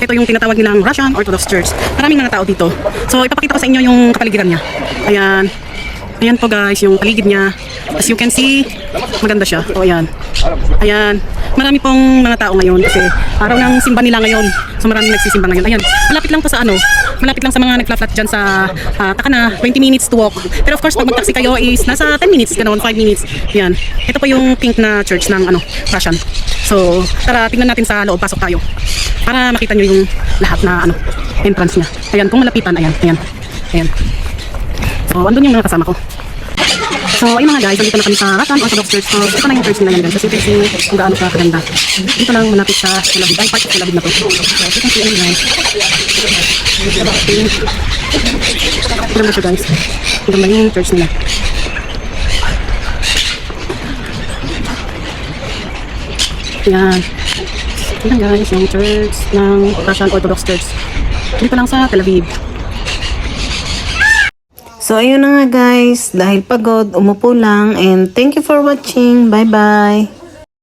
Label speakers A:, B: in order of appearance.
A: Ito yung tinatawag nilang Russian Orthodox Church. Maraming mga tao dito. So ipapakita ko sa inyo yung kapaligiran niya. Ayan. Ayan po guys, yung paligid niya. As you can see, maganda siya. O ayan. Ayan. Marami pong mga tao ngayon kasi araw ng simba nila ngayon. So maraming nagsisimba ngayon. Ayan. Malapit lang to sa ano. Malapit lang sa mga nagfla-flat dyan sa Takana. 20 minutes to walk. Pero of course, pag mag-taxi kayo is nasa 10 minutes. Ganoon, 5 minutes. Ayan. Ito po yung pink na church ng ano, Russian. So, tara, tingnan natin sa loob. Pasok tayo. Para makita nyo yung lahat na ano, entrance niya. Ayan, kung malapitan. Ayan. Ayan. Ayan. So, andun yung mga kasama ko. So, ayun mga guys, nandito na kami sa Russian Orthodox Church. So, ito na yung church nila yan guys. Kasi you can see kung gaano ka kaganda. Dito lang malapit sa Kulabid. Ay, part of Kulabid na to. So, you can see ayun guys. Ito na siya guys. Ito na yung church nila. Yan. Ito guys, yung church ng Russian Orthodox Church. Dito lang sa Tel Aviv.
B: So, ayun na nga guys. Dahil pagod, umupo lang. And thank you for watching. Bye-bye.